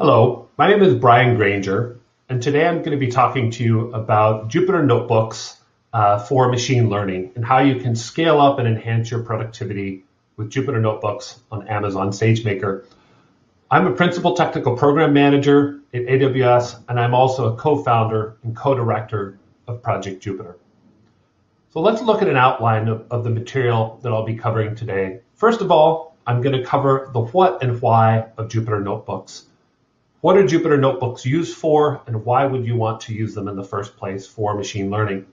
Hello, my name is Brian Granger, and today I'm going to be talking to you about Jupyter Notebooks for machine learning and how you can scale up and enhance your productivity with Jupyter Notebooks on Amazon SageMaker. I'm a principal technical program manager at AWS, and I'm also a co-founder and co-director of Project Jupyter. So let's look at an outline of the material that I'll be covering today. First of all, I'm going to cover the what and why of Jupyter Notebooks. What are Jupyter Notebooks used for, and why would you want to use them in the first place for machine learning?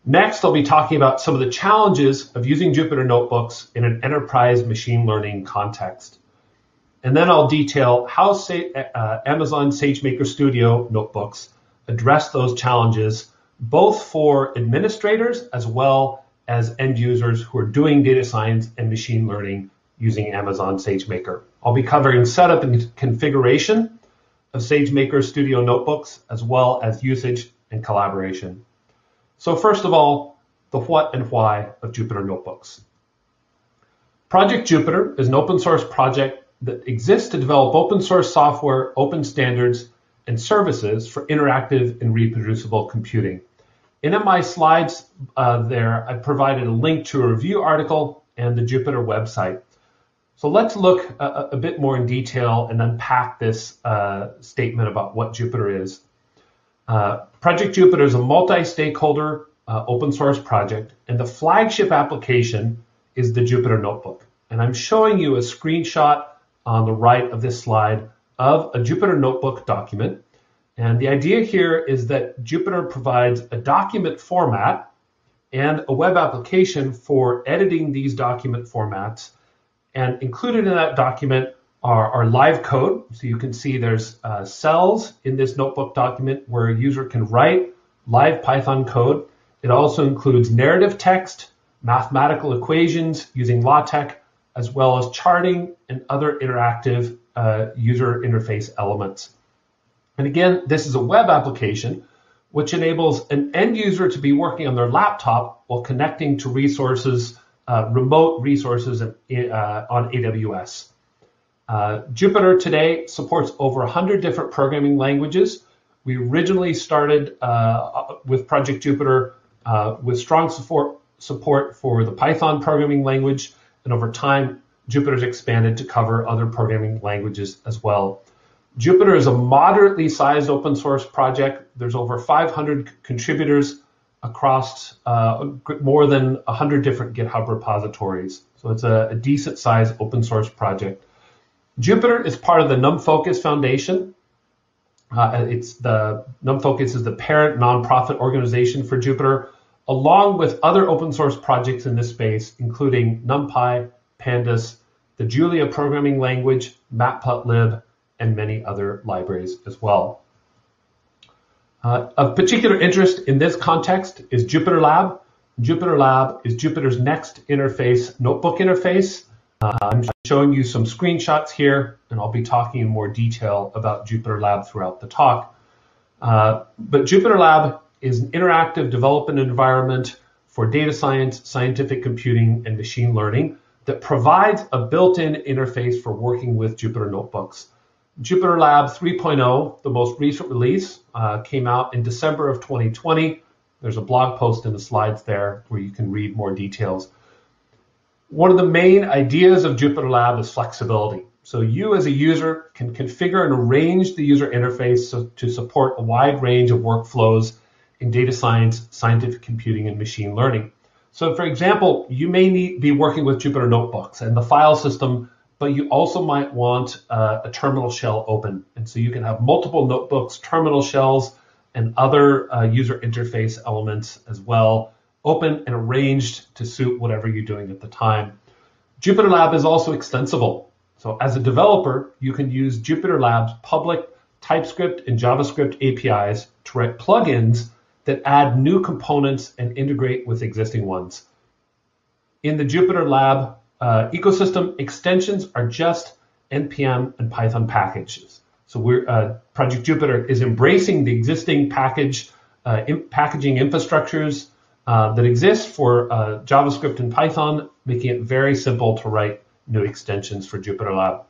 Next, I'll be talking about some of the challenges of using Jupyter Notebooks in an enterprise machine learning context. And then I'll detail how Amazon SageMaker Studio notebooks address those challenges, both for administrators as well as end users who are doing data science and machine learning using Amazon SageMaker. I'll be covering setup and configuration of SageMaker Studio notebooks, as well as usage and collaboration. So first of all, the what and why of Jupyter Notebooks. Project Jupyter is an open source project that exists to develop open source software, open standards, and services for interactive and reproducible computing. And in my slides I provided a link to a review article and the Jupyter website. So let's look a bit more in detail and unpack this statement about what Jupyter is. Project Jupyter is a multi-stakeholder open source project, and the flagship application is the Jupyter Notebook. And I'm showing you a screenshot on the right of this slide of a Jupyter Notebook document. And the idea here is that Jupyter provides a document format and a web application for editing these document formats. And included in that document are live code. So you can see there's cells in this notebook document where a user can write live Python code. It also includes narrative text, mathematical equations using LaTeX, as well as charting and other interactive user interface elements. And again, this is a web application which enables an end user to be working on their laptop while connecting to resources, remote resources on AWS. Jupyter today supports over 100 different programming languages. We originally started with Project Jupyter with strong support for the Python programming language, and over time, Jupyter's expanded to cover other programming languages as well. Jupyter is a moderately sized open source project. There's over 500 contributors across more than 100 different GitHub repositories. So it's a decent sized open source project. Jupyter is part of the NumFocus Foundation. NumFocus is the parent nonprofit organization for Jupyter, along with other open source projects in this space, including NumPy, Pandas, the Julia programming language, Matplotlib, and many other libraries as well. Of particular interest in this context is Jupyter Lab. Jupyter Lab is Jupyter's next interface, notebook interface. I'm showing you some screenshots here, and I'll be talking in more detail about Jupyter Lab throughout the talk. But Jupyter Lab is an interactive development environment for data science, scientific computing, and machine learning that provides a built-in interface for working with Jupyter Notebooks. Jupyter Lab 3.0, the most recent release, came out in December of 2020. There's a blog post in the slides there where you can read more details. One of the main ideas of Jupyter Lab is flexibility. So you as a user can configure and arrange the user interface to support a wide range of workflows in data science, scientific computing, and machine learning. So for example, you may be working with Jupyter Notebooks and the file system, but you also might want a terminal shell open. And so you can have multiple notebooks, terminal shells, and other user interface elements as well, open and arranged to suit whatever you're doing at the time. Jupyter Lab is also extensible. So as a developer, you can use Jupyter Lab's public TypeScript and JavaScript APIs to write plugins that add new components and integrate with existing ones. In the Jupyter Lab ecosystem, extensions are just NPM and Python packages. So Project Jupyter is embracing the existing packaging infrastructures that exist for JavaScript and Python, making it very simple to write new extensions for Jupyter Lab.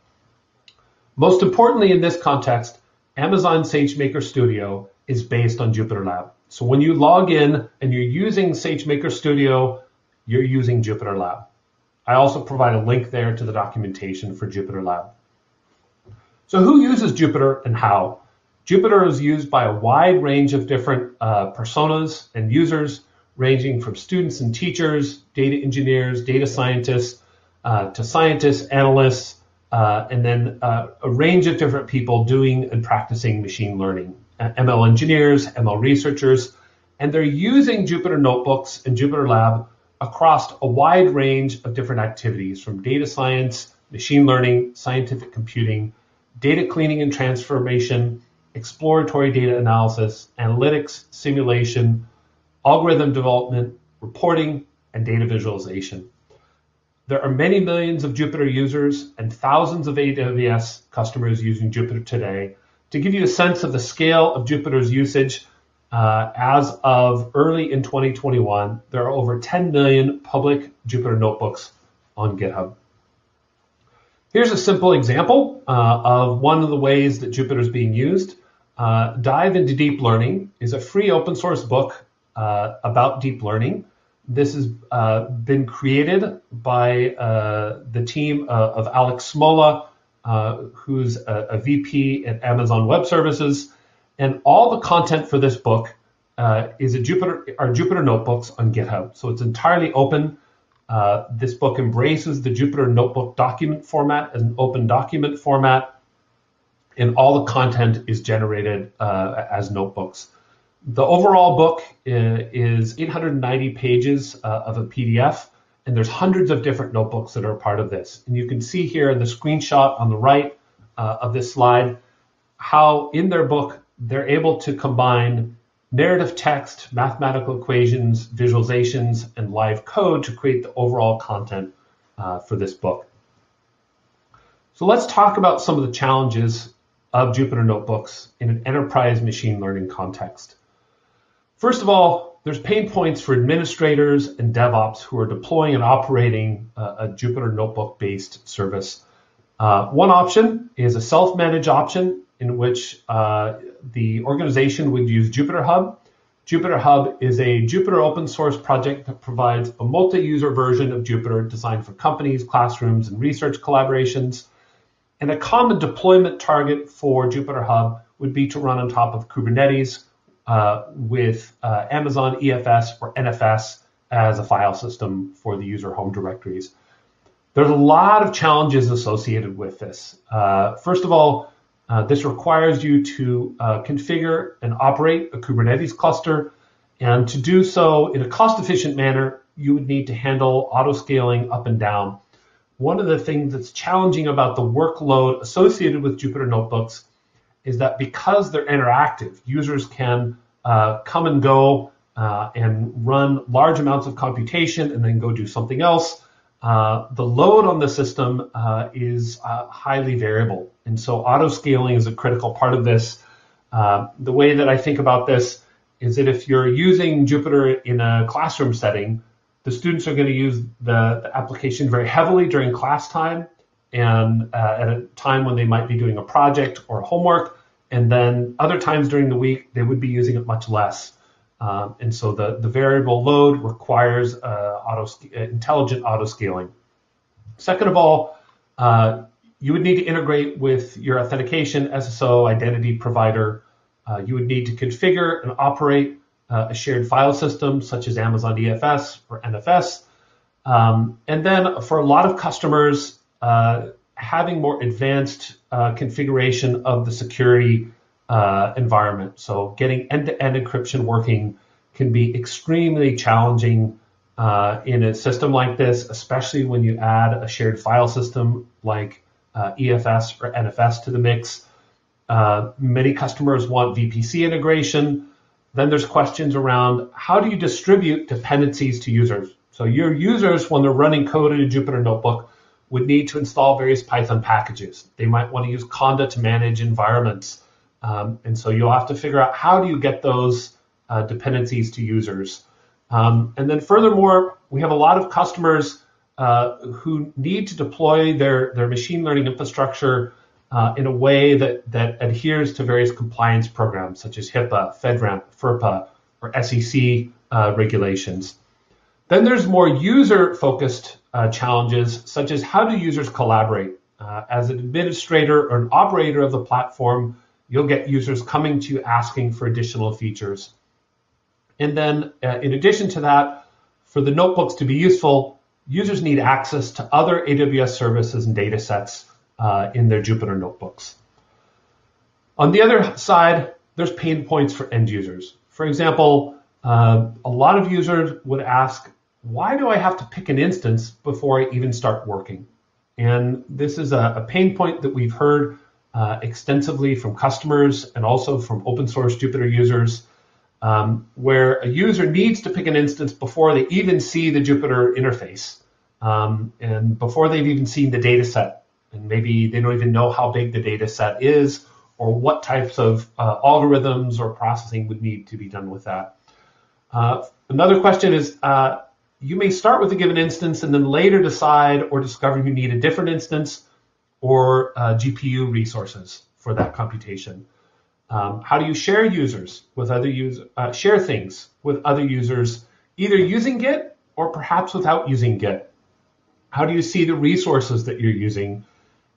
Most importantly in this context, Amazon SageMaker Studio is based on JupyterLab. So when you log in and you're using SageMaker Studio, you're using JupyterLab. I also provide a link there to the documentation for JupyterLab. So who uses Jupyter and how? Jupyter is used by a wide range of different personas and users, ranging from students and teachers, data engineers, data scientists, to scientists, analysts, and then a range of different people doing and practicing machine learning, ML engineers, ML researchers, and they're using Jupyter Notebooks and JupyterLab across a wide range of different activities, from data science, machine learning, scientific computing, data cleaning and transformation, exploratory data analysis, analytics, simulation, algorithm development, reporting, and data visualization. There are many millions of Jupyter users and thousands of AWS customers using Jupyter today. To give you a sense of the scale of Jupyter's usage, as of early in 2021, there are over 10 million public Jupyter Notebooks on GitHub. Here's a simple example of one of the ways that Jupyter is being used. Dive into Deep Learning is a free open source book about deep learning. This has been created by the team of Alex Smola, who's a VP at Amazon Web Services. And all the content for this book is our Jupyter Notebooks on GitHub. So it's entirely open. This book embraces the Jupyter Notebook document format as an open document format, and all the content is generated as notebooks. The overall book is 890 pages of a PDF, and there's hundreds of different notebooks that are a part of this. And you can see here in the screenshot on the right of this slide how in their book they're able to combine narrative text, mathematical equations, visualizations, and live code to create the overall content for this book. So let's talk about some of the challenges of Jupyter Notebooks in an enterprise machine learning context. First of all, there's pain points for administrators and DevOps who are deploying and operating a Jupyter Notebook-based service. One option is a self-managed option in which the organization would use Jupyter Hub. Jupyter Hub is a Jupyter open source project that provides a multi-user version of Jupyter designed for companies, classrooms, and research collaborations. And a common deployment target for Jupyter Hub would be to run on top of Kubernetes with Amazon EFS or NFS as a file system for the user home directories. There's a lot of challenges associated with this. First of all, this requires you to configure and operate a Kubernetes cluster. And to do so in a cost-efficient manner, you would need to handle auto-scaling up and down. One of the things that's challenging about the workload associated with Jupyter Notebooks is that because they're interactive, users can come and go and run large amounts of computation and then go do something else. The load on the system is highly variable. And so auto-scaling is a critical part of this. The way that I think about this is that if you're using Jupyter in a classroom setting, the students are going to use the application very heavily during class time and at a time when they might be doing a project or homework. And then other times during the week, they would be using it much less. And so the variable load requires intelligent auto-scaling. Second of all, you would need to integrate with your authentication SSO identity provider. You would need to configure and operate a shared file system such as Amazon EFS or NFS. And then for a lot of customers, having more advanced configuration of the security environment. So getting end-to-end encryption working can be extremely challenging in a system like this, especially when you add a shared file system like EFS or NFS to the mix. Many customers want VPC integration. Then there's questions around how do you distribute dependencies to users? So your users, when they're running code in a Jupyter Notebook, would need to install various Python packages. They might want to use Conda to manage environments. And so you'll have to figure out how do you get those dependencies to users. And then furthermore, we have a lot of customers who need to deploy their machine learning infrastructure in a way that adheres to various compliance programs such as HIPAA, FedRAMP, FERPA, or SEC regulations. Then there's more user-focused challenges, such as how do users collaborate? As an administrator or an operator of the platform, you'll get users coming to you asking for additional features. And then in addition to that, for the notebooks to be useful, users need access to other AWS services and data sets in their Jupyter notebooks. On the other side, there's pain points for end users. For example, a lot of users would ask, why do I have to pick an instance before I even start working? And this is a pain point that we've heard extensively from customers and also from open source Jupyter users, where a user needs to pick an instance before they even see the Jupyter interface and before they've even seen the data set. And maybe they don't even know how big the data set is or what types of algorithms or processing would need to be done with that. Another question is, you may start with a given instance and then later decide or discover you need a different instance or GPU resources for that computation. How do you share users with other users, share things with other users, either using Git or perhaps without using Git? How do you see the resources that you're using?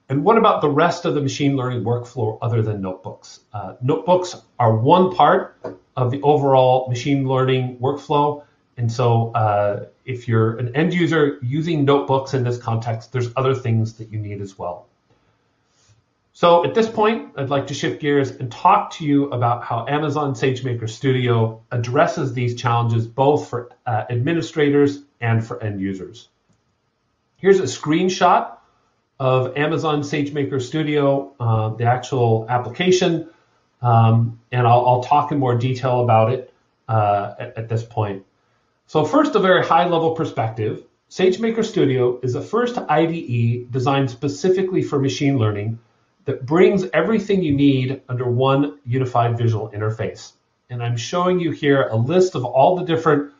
And what about the rest of the machine learning workflow other than notebooks? Notebooks are one part of the overall machine learning workflow. And so if you're an end user using notebooks in this context, there's other things that you need as well. So at this point, I'd like to shift gears and talk to you about how Amazon SageMaker Studio addresses these challenges both for administrators and for end users. Here's a screenshot of Amazon SageMaker Studio, the actual application, and I'll talk in more detail about it at this point. So first, a very high-level perspective. SageMaker Studio is the first IDE designed specifically for machine learning that brings everything you need under one unified visual interface. And I'm showing you here a list of all the different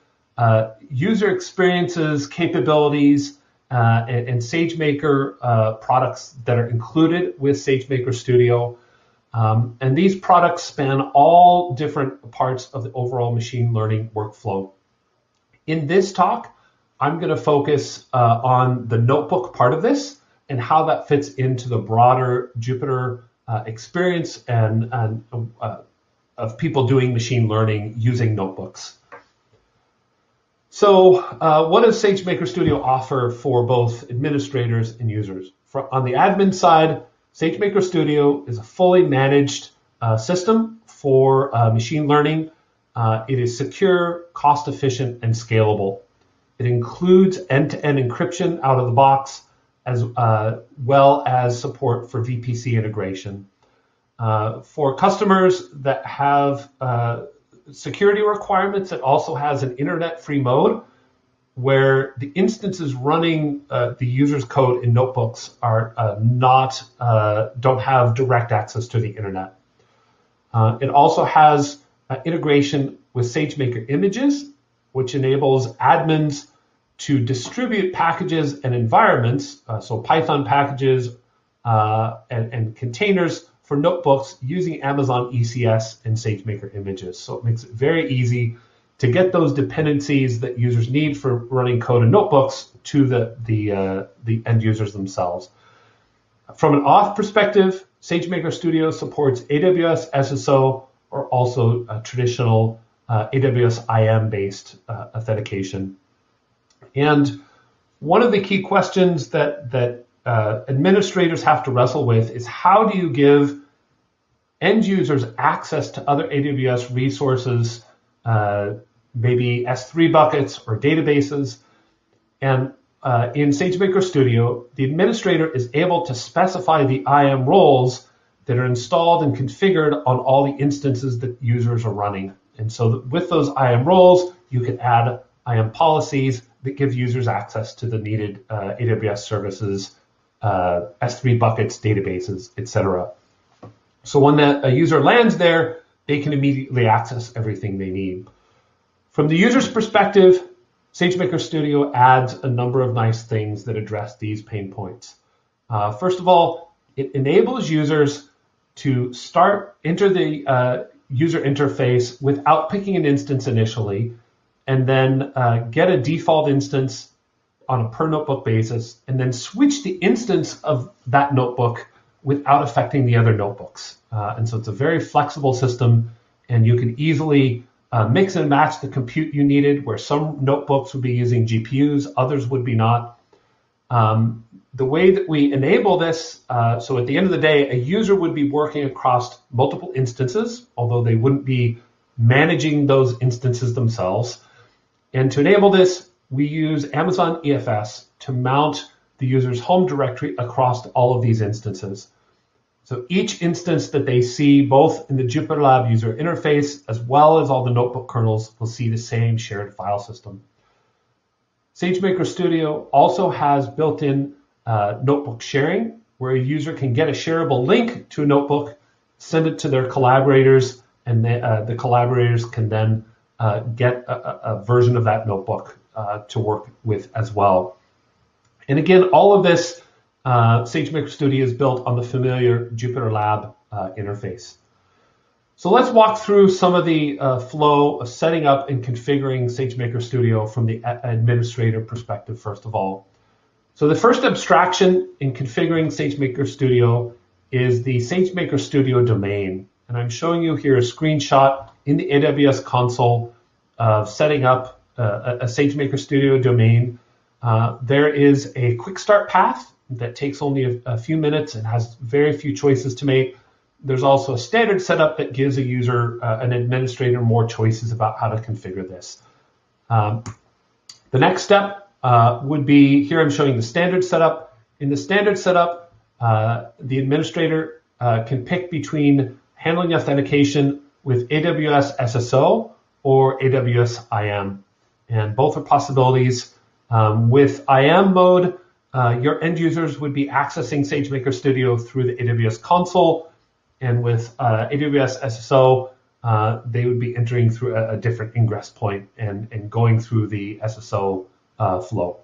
user experiences, capabilities, and SageMaker products that are included with SageMaker Studio. And these products span all different parts of the overall machine learning workflow. In this talk, I'm going to focus on the notebook part of this and how that fits into the broader Jupyter experience and of people doing machine learning using notebooks. So what does SageMaker Studio offer for both administrators and users? On the admin side, SageMaker Studio is a fully managed system for machine learning. It is secure, cost-efficient, and scalable. It includes end-to-end encryption out of the box, as well as support for VPC integration. For customers that have security requirements, it also has an internet-free mode where the instances running the user's code in notebooks are don't have direct access to the internet. It also has integration with SageMaker Images, which enables admins to distribute packages and environments, so Python packages and containers for notebooks using Amazon ECS and SageMaker Images. So it makes it very easy to get those dependencies that users need for running code in notebooks to the end users themselves. From an auth perspective, SageMaker Studio supports AWS SSO or also traditional AWS IAM-based authentication. And one of the key questions that administrators have to wrestle with is how do you give end users access to other AWS resources, maybe S3 buckets or databases. And in SageMaker Studio, the administrator is able to specify the IAM roles that are installed and configured on all the instances that users are running. And so with those IAM roles, you can add IAM policies that give users access to the needed AWS services, S3 buckets, databases, etc. So when a user lands there, they can immediately access everything they need. From the user's perspective, SageMaker Studio adds a number of nice things that address these pain points. First of all, It enables users to enter the user interface without picking an instance initially, and then get a default instance on a per notebook basis, and then switch the instance of that notebook without affecting the other notebooks. And so it's a very flexible system, and you can easily mix and match the compute you needed, where some notebooks would be using GPUs, others would be not. The way that we enable this, so at the end of the day, a user would be working across multiple instances, although they wouldn't be managing those instances themselves. And to enable this, we use Amazon EFS to mount the user's home directory across all of these instances. So each instance that they see, both in the JupyterLab user interface as well as all the notebook kernels, will see the same shared file system. SageMaker Studio also has built-in notebook sharing, where a user can get a shareable link to a notebook, send it to their collaborators, and the collaborators can then get a version of that notebook to work with as well. And again, all of this, SageMaker Studio is built on the familiar JupyterLab interface. So let's walk through some of the flow of setting up and configuring SageMaker Studio from the administrator perspective, first of all. So the first abstraction in configuring SageMaker Studio is the SageMaker Studio domain. And I'm showing you here a screenshot in the AWS console of setting up a SageMaker Studio domain. There is a quick start path that takes only a few minutes and has very few choices to make. There's also a standard setup that gives a user, an administrator, more choices about how to configure this. The next step would be, here I'm showing the standard setup. In the standard setup, the administrator can pick between handling authentication with AWS SSO or AWS IAM. And both are possibilities. With IAM mode, your end users would be accessing SageMaker Studio through the AWS console. And with AWS SSO, they would be entering through a different ingress point and going through the SSO flow.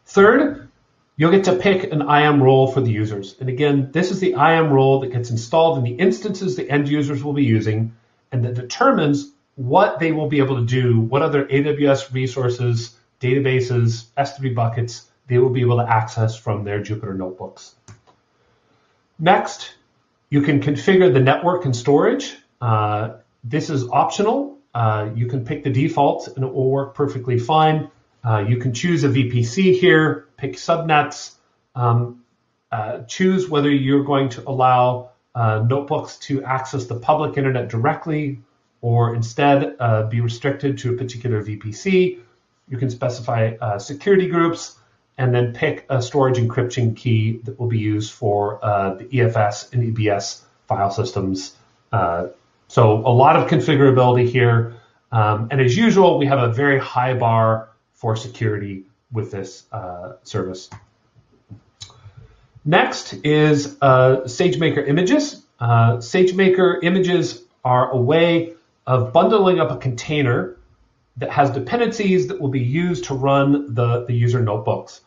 Third, you'll get to pick an IAM role for the users. And again, this is the IAM role that gets installed in the instances the end users will be using, and that determines what they will be able to do, what other AWS resources, databases, S3 buckets they will be able to access from their Jupyter notebooks. Next, you can configure the network and storage. This is optional. You can pick the defaults and it will work perfectly fine. You can choose a VPC here, pick subnets, choose whether you're going to allow notebooks to access the public internet directly or instead be restricted to a particular VPC. You can specify security groups and then pick a storage encryption key that will be used for the EFS and EBS file systems. So a lot of configurability here. And as usual, we have a very high bar for security with this service. Next is SageMaker Images. SageMaker Images are a way of bundling up a container that has dependencies that will be used to run the user notebooks.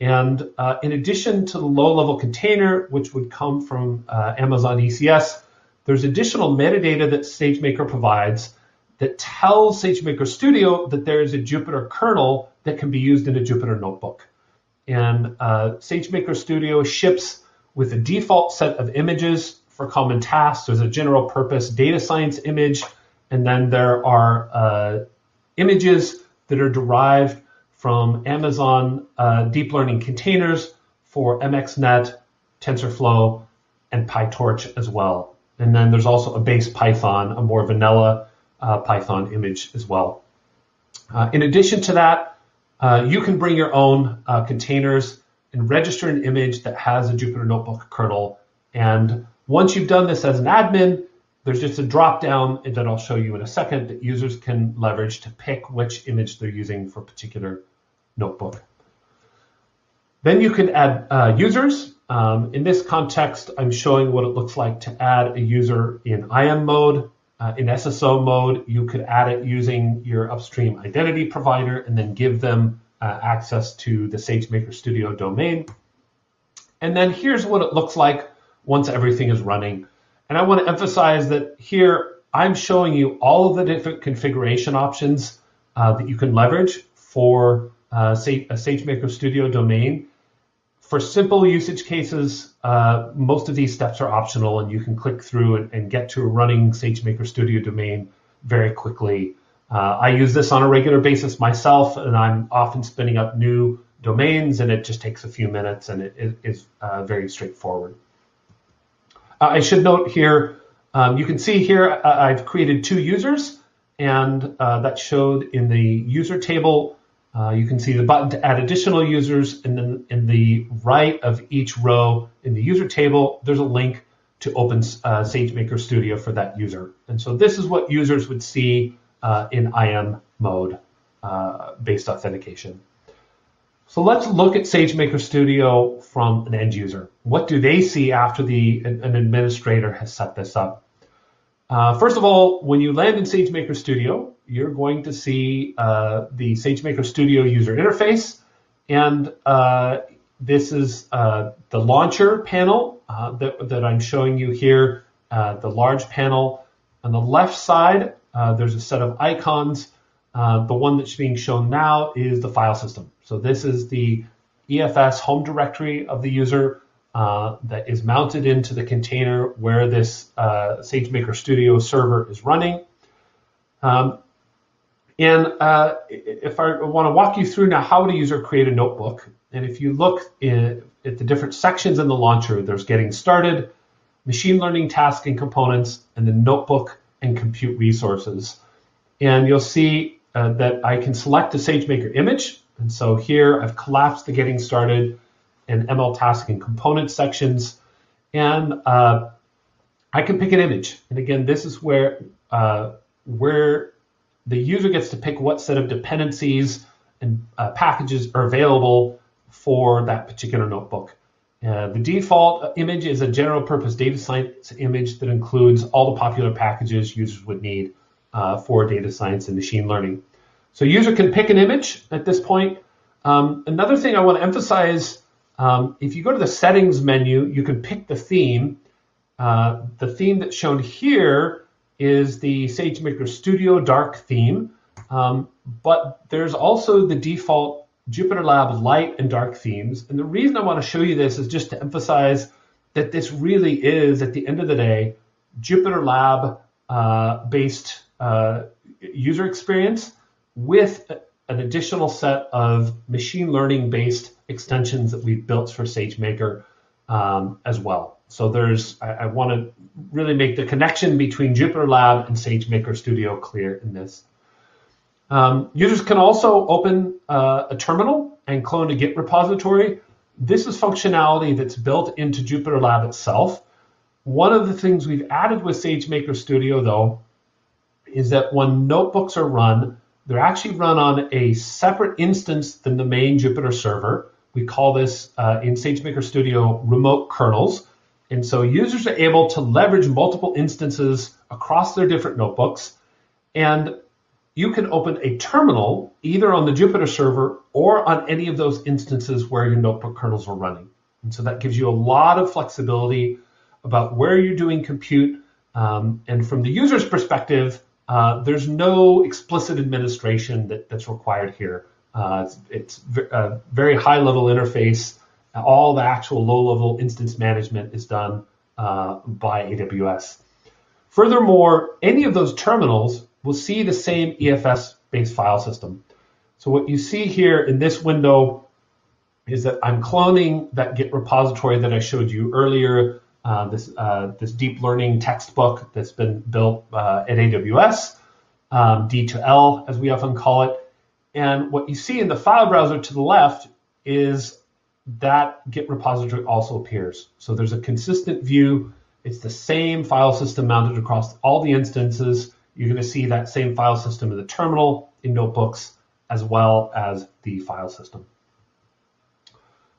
And in addition to the low-level container, which would come from Amazon ECS, there's additional metadata that SageMaker provides that tells SageMaker Studio that there is a Jupyter kernel that can be used in a Jupyter notebook. And SageMaker Studio ships with a default set of images for common tasks. There's a general purpose data science image, and then there are images that are derived from Amazon deep learning containers for MXNet, TensorFlow, and PyTorch as well. And then there's also a base Python, a more vanilla Python image as well. In addition to that, you can bring your own containers and register an image that has a Jupyter Notebook kernel. And once you've done this as an admin, there's just a drop down that I'll show you in a second that users can leverage to pick which image they're using for a particular notebook. Then you can add users. In this context, I'm showing what it looks like to add a user in IAM mode. In SSO mode, you could add it using your upstream identity provider and then give them access to the SageMaker Studio domain. And then here's what it looks like once everything is running. And I want to emphasize that here I'm showing you all of the different configuration options that you can leverage for say a SageMaker Studio domain. For simple usage cases, most of these steps are optional, and you can click through and get to a running SageMaker Studio domain very quickly. I use this on a regular basis myself, and I'm often spinning up new domains, and it just takes a few minutes, and it is very straightforward. I should note here, you can see here I've created 2 users, and that showed in the user table. You can see the button to add additional users, and then in the right of each row in the user table, there's a link to open SageMaker Studio for that user. And so this is what users would see in IM mode based authentication. So let's look at SageMaker Studio from an end user. What do they see after an administrator has set this up? First of all, when you land in SageMaker Studio, you're going to see the SageMaker Studio user interface. And this is the launcher panel that I'm showing you here, the large panel. On the left side, there's a set of icons. The one that's being shown now is the file system. So this is the EFS home directory of the user that is mounted into the container where this SageMaker Studio server is running. And if I want to walk you through now how would a user create a notebook, and if you look at the different sections in the launcher, there's getting started, machine learning task and components, and the notebook and compute resources. And you'll see that I can select a SageMaker image. And so here I've collapsed the getting started and ML task and component sections. And I can pick an image. And again, this is where the user gets to pick what set of dependencies and packages are available for that particular notebook. The default image is a general purpose data science image that includes all the popular packages users would need for data science and machine learning. So user can pick an image at this point. Another thing I want to emphasize, if you go to the settings menu, you can pick the theme. The theme that's shown here is the SageMaker Studio Dark theme, but there's also the default JupyterLab light and dark themes. And the reason I want to show you this is just to emphasize that this really is, at the end of the day, JupyterLab based user experience with an additional set of machine learning based extensions that we've built for SageMaker as well. So I want to really make the connection between JupyterLab and SageMaker Studio clear in this. Users can also open a terminal and clone a Git repository. This is functionality that's built into JupyterLab itself. One of the things we've added with SageMaker Studio, though, is that when notebooks are run, they're actually run on a separate instance than the main Jupyter server. We call this in SageMaker Studio remote kernels. And so users are able to leverage multiple instances across their different notebooks. And you can open a terminal either on the Jupyter server or on any of those instances where your notebook kernels are running. And so that gives you a lot of flexibility about where you're doing compute. And from the user's perspective, there's no explicit administration that's required here. It's a very high-level interface. All the actual low-level instance management is done by AWS. Furthermore, any of those terminals will see the same EFS-based file system. So what you see here in this window is that I'm cloning that Git repository that I showed you earlier, this deep learning textbook that's been built at AWS, D2L as we often call it. And what you see in the file browser to the left is that Git repository also appears. So there's a consistent view. It's the same file system mounted across all the instances. You're going to see that same file system in the terminal, in notebooks, as well as the file system.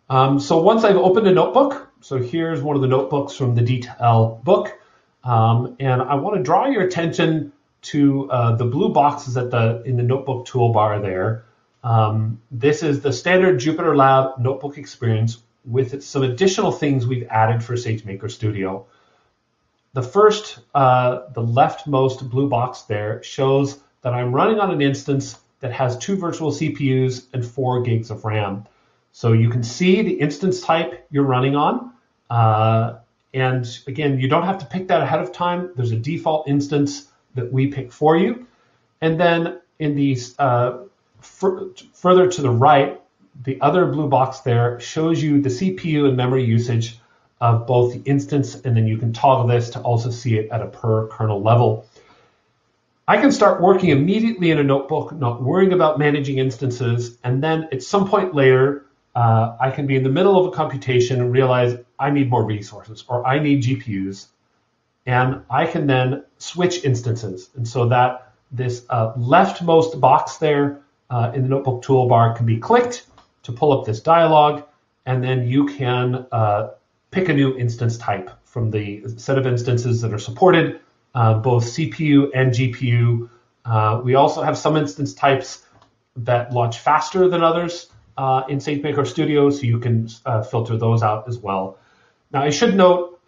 So once I've opened a notebook, so here's one of the notebooks from the D2L book, and I want to draw your attention to the blue boxes in the notebook toolbar there. This is the standard JupyterLab notebook experience. with some additional things we've added for SageMaker Studio. The first, the leftmost blue box there, shows that I'm running on an instance that has 2 virtual CPUs and 4 gigs of RAM. So you can see the instance type you're running on. And again, you don't have to pick that ahead of time. There's a default instance that we pick for you. And then in the further to the right, the other blue box there shows you the CPU and memory usage of both the instance, and then you can toggle this to also see it at a per kernel level. I can start working immediately in a notebook, not worrying about managing instances, and then at some point later, I can be in the middle of a computation and realize I need more resources or I need GPUs, and I can then switch instances. And so that this leftmost box there in the notebook toolbar can be clicked to pull up this dialog, and then you can pick a new instance type from the set of instances that are supported, both CPU and GPU. We also have some instance types that launch faster than others in SageMaker Studio, so you can filter those out as well. Now, I should note,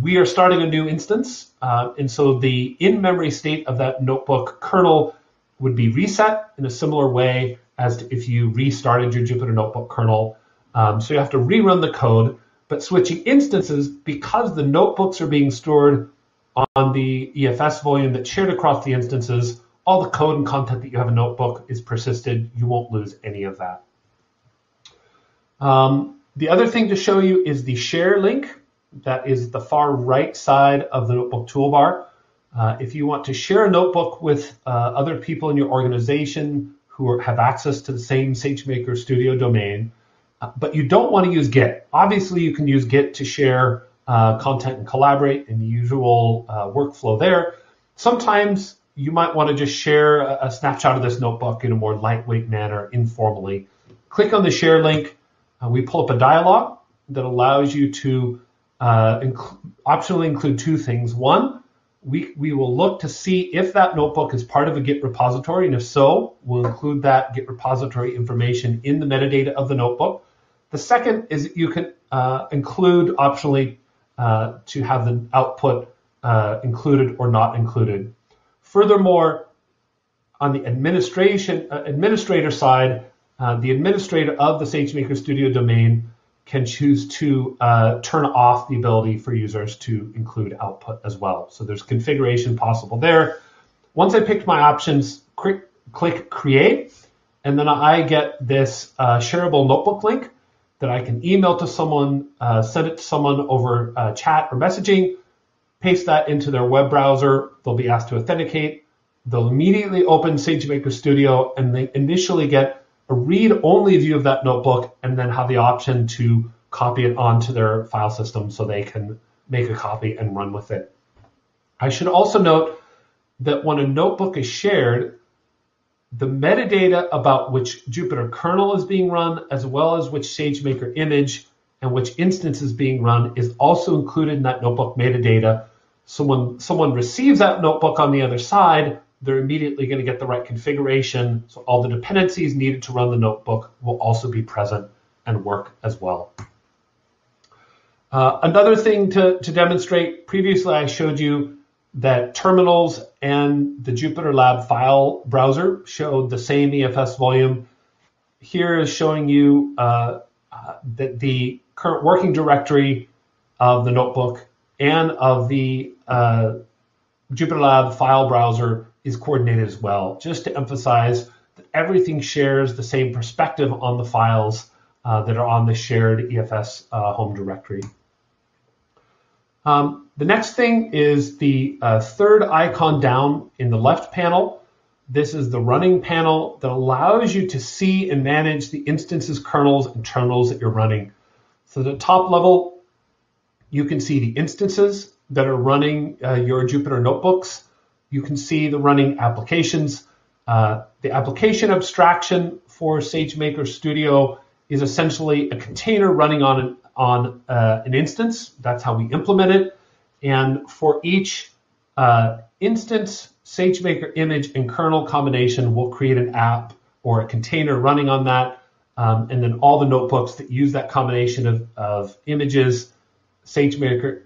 we are starting a new instance, and so the in-memory state of that notebook kernel would be reset in a similar way as if you restarted your Jupyter Notebook kernel. So you have to rerun the code, but switching instances, because the notebooks are being stored on the EFS volume that's shared across the instances, all the code and content that you have in Notebook is persisted. You won't lose any of that. The other thing to show you is the share link. That is the far right side of the Notebook toolbar. If you want to share a notebook with other people in your organization who have access to the same SageMaker Studio domain, but you don't want to use Git. Obviously, you can use Git to share content and collaborate in the usual workflow there. Sometimes you might want to just share a snapshot of this notebook in a more lightweight manner, informally. Click on the share link. We pull up a dialog that allows you to optionally include 2 things. One, we will look to see if that notebook is part of a Git repository, and if so, we'll include that Git repository information in the metadata of the notebook. The second is that you can include optionally to have the output included or not included. Furthermore, on the administrator side, the administrator of the SageMaker Studio domain can choose to turn off the ability for users to include output as well. So there's configuration possible there. Once I picked my options, click Create, and then I get this shareable notebook link that I can email to someone, send it to someone over chat or messaging, paste that into their web browser. They'll be asked to authenticate. They'll immediately open SageMaker Studio, and they initially get a read-only view of that notebook, and then have the option to copy it onto their file system so they can make a copy and run with it. I should also note that when a notebook is shared, the metadata about which Jupyter kernel is being run, as well as which SageMaker image and which instance is being run, is also included in that notebook metadata. So when someone receives that notebook on the other side, they're immediately going to get the right configuration. So all the dependencies needed to run the notebook will also be present and work as well. Another thing to demonstrate, previously I showed you that terminals and the JupyterLab file browser showed the same EFS volume. Here is showing you that the current working directory of the notebook and of the JupyterLab file browser is coordinated as well, just to emphasize that everything shares the same perspective on the files that are on the shared EFS home directory. The next thing is the third icon down in the left panel. This is the running panel that allows you to see and manage the instances, kernels, and terminals that you're running. So at the top level, you can see the instances that are running your Jupyter notebooks. You can see the running applications. The application abstraction for SageMaker Studio is essentially a container running on an instance. That's how we implement it. And for each instance, SageMaker image and kernel combination will create an app or a container running on that. and then all the notebooks that use that combination of images, SageMaker,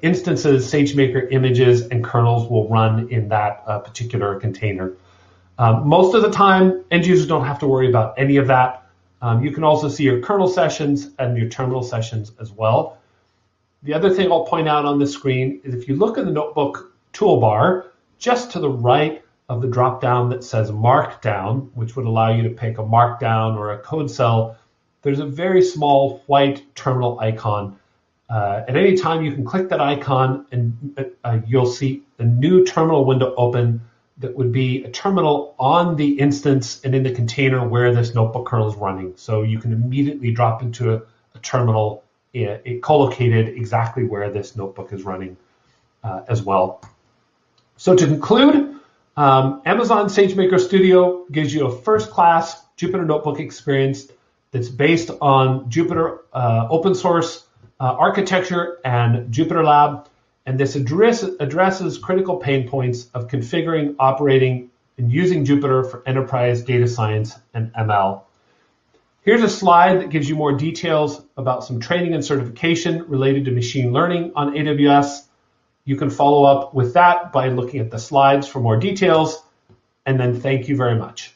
instances, SageMaker images, and kernels will run in that particular container. Most of the time, end users don't have to worry about any of that. You can also see your kernel sessions and your terminal sessions as well. The other thing I'll point out on the screen is if you look in the notebook toolbar, just to the right of the drop-down that says Markdown, which would allow you to pick a Markdown or a code cell, there's a very small white terminal icon. At any time, you can click that icon and you'll see a new terminal window open that would be a terminal on the instance and in the container where this notebook kernel is running. So you can immediately drop into a terminal co-located exactly where this notebook is running as well. So to conclude, Amazon SageMaker Studio gives you a first-class Jupyter Notebook experience that's based on Jupyter open source architecture and Jupyter Lab. And this addresses critical pain points of configuring, operating, and using Jupyter for enterprise data science and ML. Here's a slide that gives you more details about some training and certification related to machine learning on AWS. You can follow up with that by looking at the slides for more details. And then thank you very much.